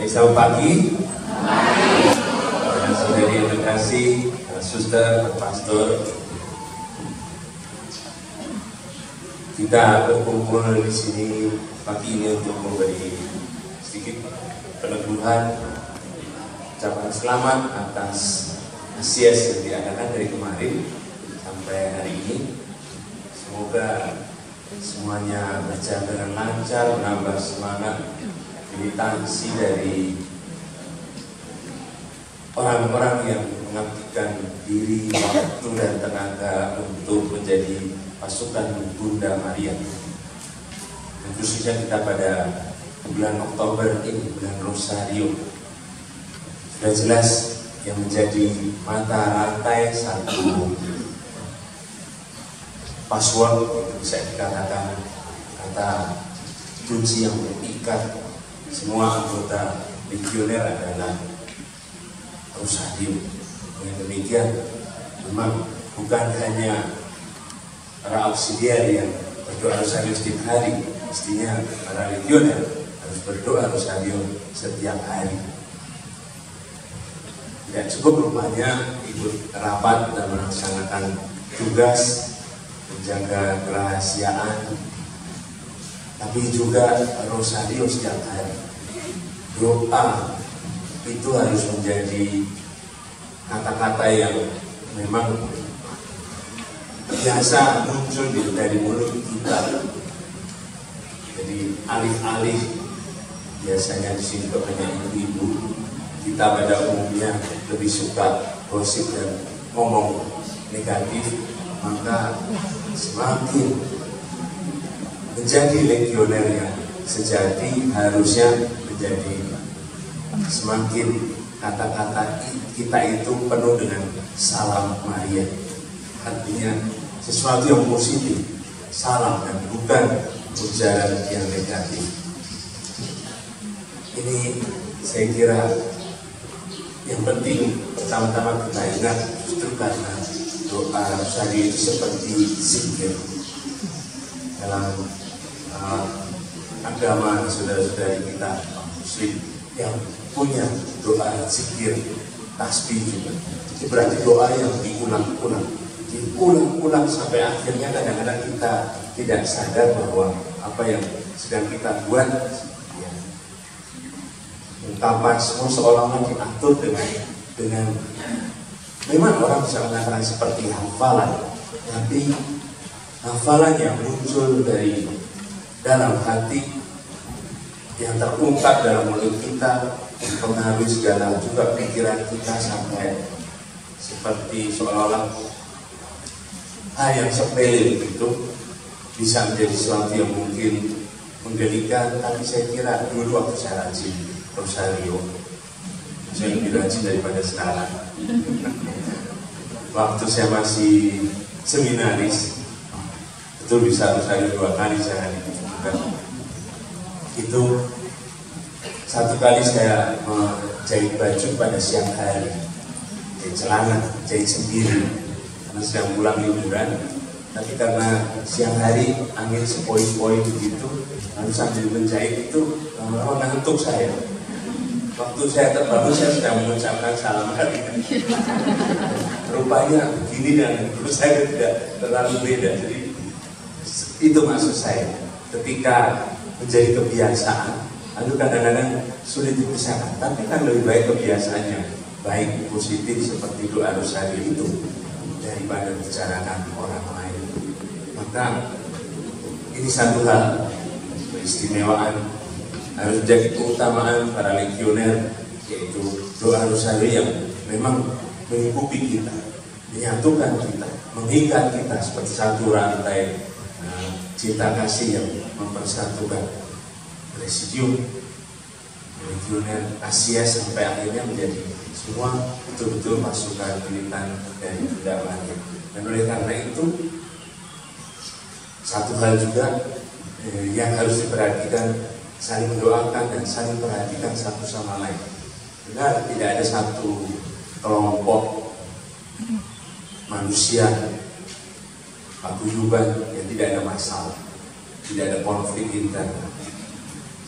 Selamat pagi. Saudari yang terkasih, suster, pastor, kita berkumpul di sini pagi ini untuk memberi sedikit peneguhan, ucapan selamat atas asias yang diadakan dari kemarin sampai hari ini. Semoga semuanya berjalan dengan lancar, menambah semangat militansi dari orang-orang yang mengabdikan diri, waktu dan tenaga untuk menjadi pasukan Bunda Maria. Dan khususnya kita pada bulan Oktober ini, bulan Rosario, sudah jelas yang menjadi mata rantai satu password, itu bisa dikatakan kata kunci yang mengikat semua anggota legioner adalah Rosario. Dengan demikian, memang bukan hanya para auxiliar yang berdoa Rosario setiap hari, mestinya para legioner harus berdoa Rosario setiap hari. Tidak cukup rupanya ikut rapat dan melaksanakan tugas menjaga kerahasiaan, tapi juga Rosario setiap hari. Doa itu harus menjadi kata-kata yang memang biasa muncul dari mulut kita. Jadi alih-alih biasanya di sini banyak ibu-ibu, kita pada umumnya lebih suka gosip dan ngomong negatif, maka semakin menjadi legioner yang sejati harusnya menjadi semakin kata-kata kita itu penuh dengan salam Maria. Artinya sesuatu yang positif, salam, dan bukan ujaran yang negatif. Ini saya kira yang penting pertama-tama kita ingat, justru karena doa Rosario itu seperti zikir dalam agama saudara-saudari kita Muslim yang punya doa zikir tasbih juga. Itu berarti doa yang diulang-ulang sampai akhirnya kadang-kadang kita tidak sadar bahwa apa yang sedang kita buat ya, ungkapan semua seolah-olah diatur dengan memang orang bisa mengatakan seperti hafalan, tapi hafalan yang muncul dari dalam hati yang terungkap dalam mulut kita mempengaruhi segala juga pikiran kita sampai seperti seolah-olah hal yang sepele itu bisa menjadi sesuatu yang mungkin menggelikan. Tapi saya kira dulu waktu saya rajin Rosario, saya lebih rajin daripada sekarang. Waktu saya masih seminaris, itu bisa Rosario 2 kali sehari. Itu satu kali saya menjahit baju pada siang hari, jahit celana, jahit sendiri karena sedang pulang liburan. Tapi karena siang hari angin sepoi-poi begitu, lalu sambil menjahit itu lama-lama ngantuk saya. Waktu saya terbangun saya sudah mengucapkan salam hari. Rupanya begini dan menurut saya tidak terlalu beda. Jadi itu maksud saya, ketika menjadi kebiasaan, lalu kadang-kadang sulit dipisahkan. Tapi kan lebih baik kebiasaannya baik positif seperti doa Rosario itu daripada bicarakan orang lain. Maka ini satu hal keistimewaan, harus menjadi keutamaan para legioner, yaitu doa Rosario yang memang mengikuti kita, menyatukan kita, mengikat kita seperti satu rantai cinta kasih yang mempersatukan Presidium legioner Asia sampai akhirnya menjadi semua betul-betul pasukan militan dari Bunda Maria. Dan oleh karena itu satu hal juga yang harus diperhatikan, saling mendoakan dan saling perhatikan satu sama lain. Benar, tidak ada satu kelompok manusia paguyuban yang tidak ada masalah, tidak ada konflik internal.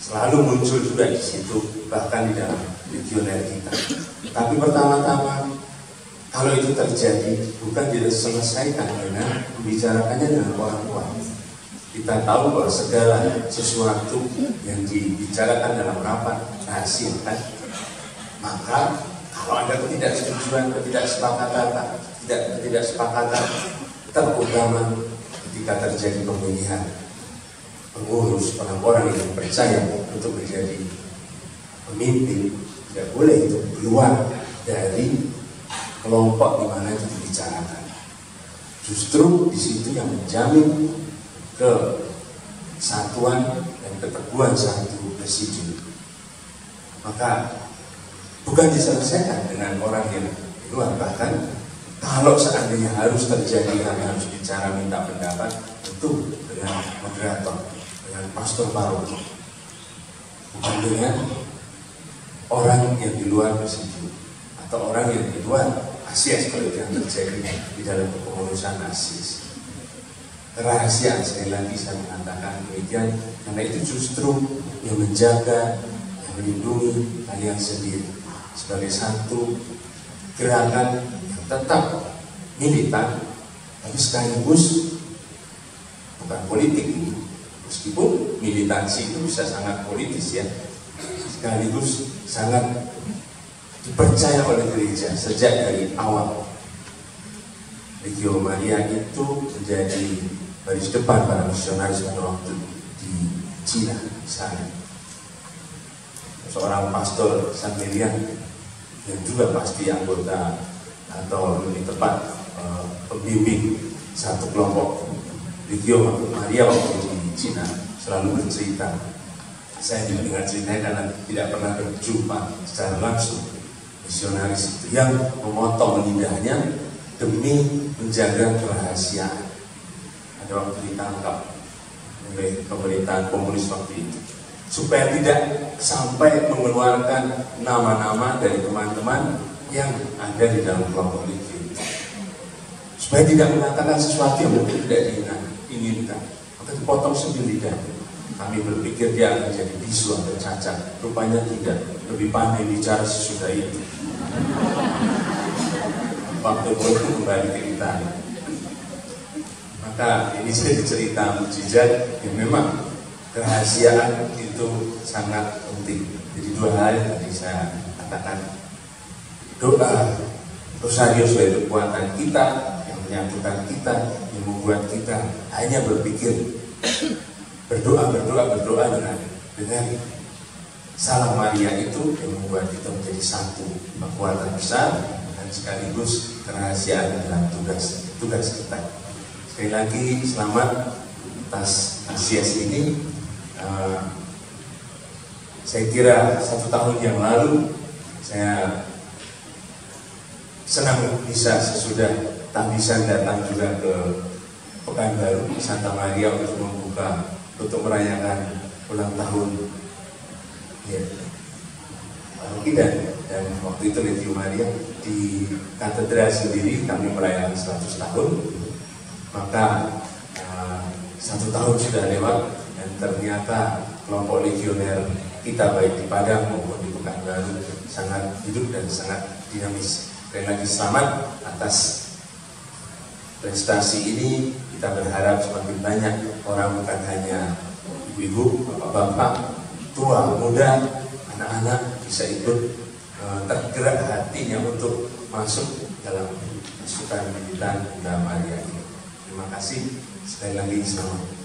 selalu muncul juga di situ, bahkan di dalam legioner kita. Tapi pertama-tama, kalau itu terjadi, bukan diselesaikan dengan membicarakannya dengan orang tua. Kita tahu bahwa segala sesuatu yang dibicarakan dalam rapat rahasia, kan? Maka kalau ada ketidaksetujuan, ketidaksepakatan, terutama ketika terjadi pemilihan pengurus, orang-orang yang percaya untuk menjadi pemimpin, tidak boleh itu keluar dari kelompok di mana itu dibicarakan. Justru di situ yang menjamin kesatuan dan keteguhan satu presidium. Maka bukan diselesaikan dengan orang yang di luar, bahkan kalau seandainya harus terjadi, kami harus bicara minta pendapat, itu dengan moderator, dengan pastor paroki, bukan dengan orang yang di luar presidium atau orang yang di luar ASIS seperti yang terjadi di dalam kepengurusan ASIS. Kerahasiaan, sekali lagi saya mengatakan demikian, karena itu justru yang menjaga, yang melindungi kalian sendiri sebagai satu gerakan yang tetap militan, tapi sekaligus bukan politik ini. Meskipun militansi itu bisa sangat politis ya, sekaligus sangat dipercaya oleh gereja sejak dari awal. Legio Maria itu menjadi baris depan para misionaris pada waktu di Cina sana. Seorang pastor San Melian yang juga pasti anggota atau lebih tepat pembimbing satu kelompok Legio Maria waktu di Cina selalu bercerita. Saya juga dengar ceritanya karena tidak pernah berjumpa secara langsung misionaris itu yang memotong lidahnya demi menjaga kerahasiaan. Ada waktu ditangkap oleh pemerintahan komunis waktu itu, supaya tidak sampai mengeluarkan nama-nama dari teman-teman yang ada di dalam kelompok itu, supaya tidak mengatakan sesuatu yang mungkin tidak diinginkan, maka dipotong sendiri lidahnya. Kami berpikir dia akan jadi bisu atau cacat, rupanya tidak, lebih pandai bicara sesudah itu. Waktu itu kembali ke Italia. Maka ini jadi cerita mujizat yang memang kerahasiaan itu sangat penting. Jadi dua hal yang tadi saya katakan, doa rosario sebagai kekuatan kita yang menyatukan kita, yang membuat kita hanya berpikir berdoa dengan salam Maria itu yang membuat kita menjadi satu kekuatan besar dan sekaligus kerahasiaan dalam tugas kita. Sekali lagi selamat atas ASIS ini. Saya kira 1 tahun yang lalu saya senang bisa sesudah tahbisan datang juga ke Pekanbaru Santa Maria untuk merayakan ulang tahun ya, dan waktu itu Legio Maria di katedral sendiri kami merayakan 100 tahun. Maka 1 tahun sudah lewat dan ternyata kelompok legioner kita baik di Padang maupun di Pekanbaru sangat hidup dan sangat dinamis. Sekali lagi selamat atas prestasi ini. Kita berharap semakin banyak orang, bukan hanya ibu-ibu, bapak-bapak, tua, muda, anak-anak bisa ikut tergerak hatinya untuk masuk dalam pasukan militan Bunda Maria ini. Terima kasih sekali lagi, selamat.